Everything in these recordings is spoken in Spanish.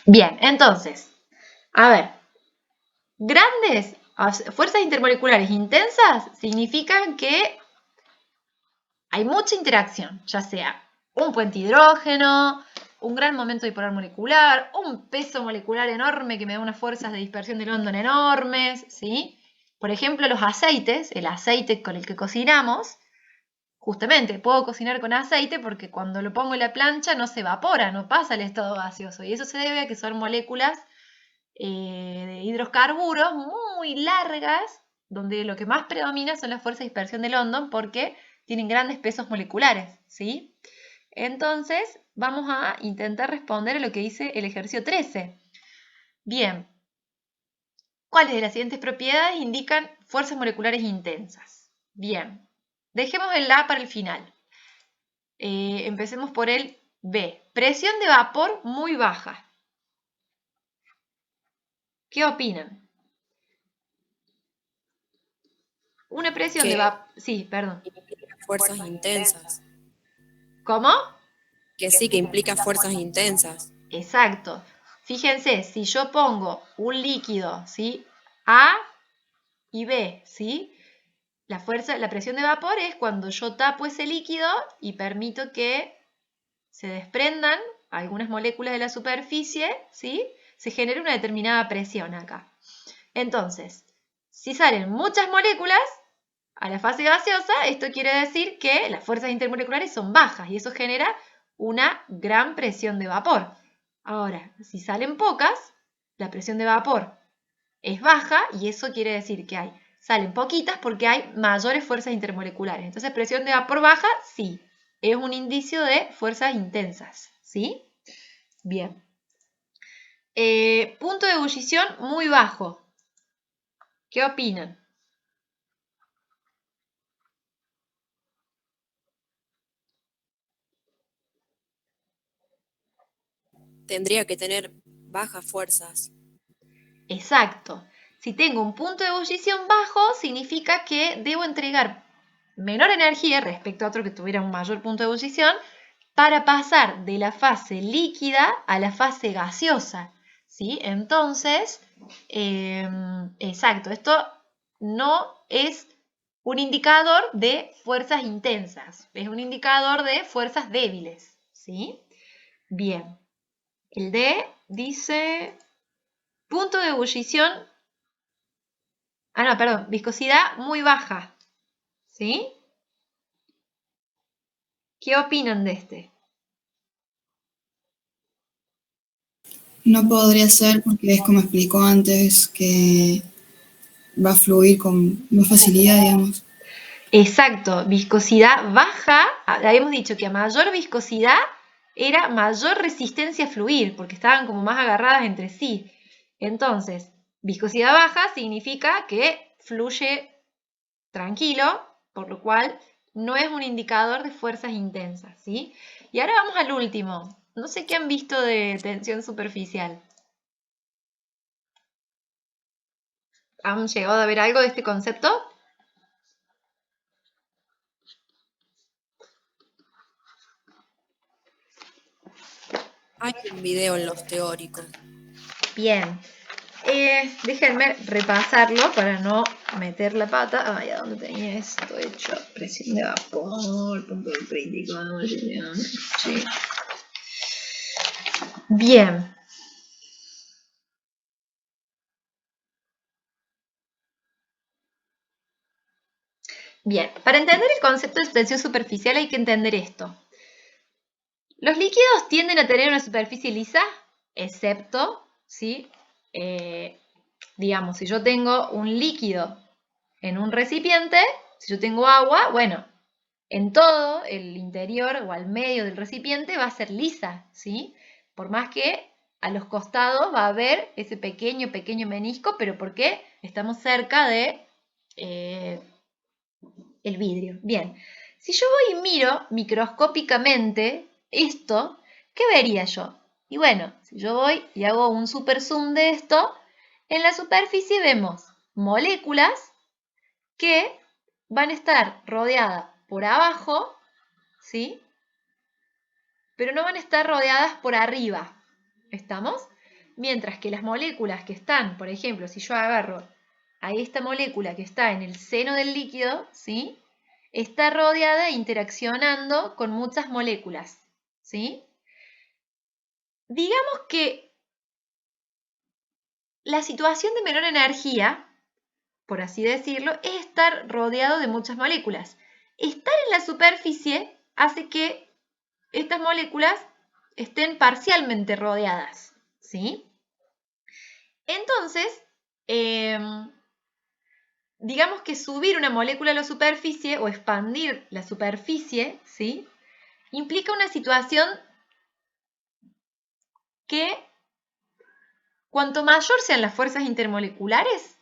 Bien, entonces, a ver, grandes fuerzas intermoleculares intensas significan que hay mucha interacción, ya sea un puente hidrógeno, un gran momento dipolar molecular, un peso molecular enorme que me da unas fuerzas de dispersión de London enormes, ¿sí? Por ejemplo, los aceites, el aceite con el que cocinamos, justamente puedo cocinar con aceite porque cuando lo pongo en la plancha no se evapora, no pasa al estado gaseoso. Y eso se debe a que son moléculas de hidrocarburos muy largas, donde lo que más predomina son las fuerzas de dispersión de London porque tienen grandes pesos moleculares, ¿sí? Entonces, vamos a intentar responder a lo que dice el ejercicio 13. Bien, ¿cuáles de las siguientes propiedades indican fuerzas moleculares intensas? Bien, dejemos el A para el final. Empecemos por el B. Presión de vapor muy baja. ¿Qué opinan? Una presión de Que vapor... Sí, perdón. implica fuerzas intensas. ¿Cómo? Que sí, que implica fuerzas intensas. Exacto. Fíjense, si yo pongo un líquido, ¿sí? A y B, ¿sí? La presión de vapor es cuando yo tapo ese líquido y permito que se desprendan algunas moléculas de la superficie, ¿sí? Se genera una determinada presión acá. Entonces, si salen muchas moléculas a la fase gaseosa, esto quiere decir que las fuerzas intermoleculares son bajas y eso genera una gran presión de vapor. Ahora, si salen pocas, la presión de vapor es baja y eso quiere decir que salen poquitas porque hay mayores fuerzas intermoleculares. Entonces, presión de vapor baja, sí, es un indicio de fuerzas intensas, ¿sí? Bien. Punto de ebullición muy bajo. ¿Qué opinan? Tendría que tener bajas fuerzas. Exacto. Si tengo un punto de ebullición bajo, significa que debo entregar menor energía respecto a otro que tuviera un mayor punto de ebullición para pasar de la fase líquida a la fase gaseosa. ¿Sí? Entonces, exacto, esto no es un indicador de fuerzas intensas, es un indicador de fuerzas débiles. ¿Sí? Bien, el D dice punto de ebullición, no, perdón, viscosidad muy baja. ¿Sí? ¿Qué opinan de este? No podría ser porque es como explicó antes que va a fluir con más facilidad, digamos. Exacto, viscosidad baja, habíamos dicho que a mayor viscosidad era mayor resistencia a fluir, porque estaban como más agarradas entre sí. Entonces, viscosidad baja significa que fluye tranquilo, por lo cual no es un indicador de fuerzas intensas, ¿sí? Y ahora vamos al último. No sé qué han visto de tensión superficial. ¿Han llegado a ver algo de este concepto? Hay un video en los teóricos. Bien. Déjenme repasarlo para no meter la pata. Ay, ¿a dónde tenía esto hecho? Presión de vapor, punto crítico, sí. Bien. Bien, para entender el concepto de tensión superficial hay que entender esto. Los líquidos tienden a tener una superficie lisa, excepto, ¿sí? Digamos, si yo tengo un líquido en un recipiente, si yo tengo agua, bueno, en todo el interior o al medio del recipiente va a ser lisa, ¿sí? Por más que a los costados va a haber ese pequeño menisco, pero porque estamos cerca de el vidrio. Bien, si yo voy y miro microscópicamente esto, ¿qué vería yo? Y bueno, si yo voy y hago un super zoom de esto, en la superficie vemos moléculas que van a estar rodeadas por abajo, ¿sí? Pero no van a estar rodeadas por arriba. ¿Estamos? Mientras que las moléculas que están, por ejemplo, si yo agarro a esta molécula que está en el seno del líquido, ¿sí? Está rodeada e interaccionando con muchas moléculas, ¿sí? Digamos que la situación de menor energía, por así decirlo, es estar rodeado de muchas moléculas. Estar en la superficie hace que estas moléculas estén parcialmente rodeadas, ¿sí? Entonces, digamos que subir una molécula a la superficie o expandir la superficie, ¿sí? Implica una situación que cuanto mayor sean las fuerzas intermoleculares,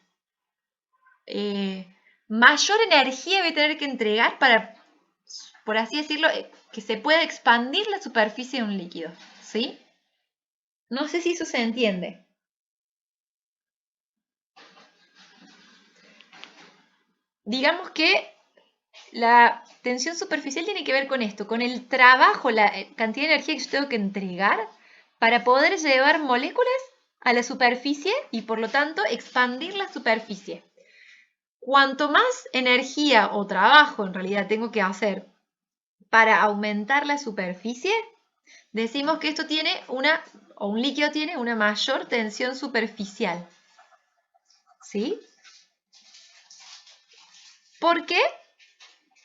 mayor energía debe tener que entregar para, por así decirlo, que se pueda expandir la superficie de un líquido, ¿sí? No sé si eso se entiende. Digamos que la tensión superficial tiene que ver con esto, con el trabajo, la cantidad de energía que yo tengo que entregar para poder llevar moléculas a la superficie y por lo tanto expandir la superficie. Cuanto más energía o trabajo en realidad tengo que hacer para aumentar la superficie, decimos que esto tiene un líquido tiene una mayor tensión superficial. ¿Sí? Porque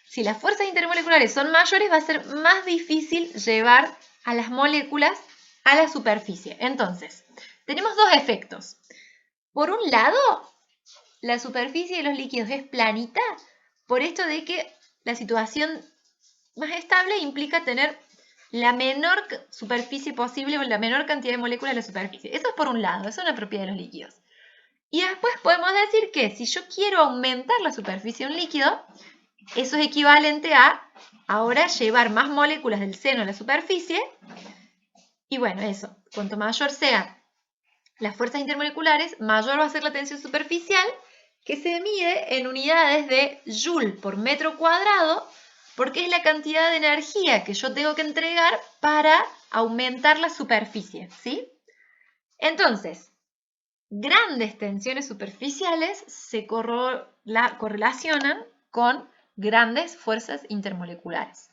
si las fuerzas intermoleculares son mayores, va a ser más difícil llevar a las moléculas a la superficie. Entonces, tenemos dos efectos. Por un lado, la superficie de los líquidos es planita, por esto de que la situación más estable implica tener la menor superficie posible o la menor cantidad de moléculas en la superficie. Eso es por un lado, eso es una propiedad de los líquidos. Y después podemos decir que si yo quiero aumentar la superficie de un líquido, eso es equivalente a ahora llevar más moléculas del seno a la superficie. Y bueno, eso, cuanto mayor sean las fuerzas intermoleculares, mayor va a ser la tensión superficial, que se mide en unidades de Joule por metro cuadrado, porque es la cantidad de energía que yo tengo que entregar para aumentar la superficie, ¿sí? Entonces, grandes tensiones superficiales se correlacionan con grandes fuerzas intermoleculares.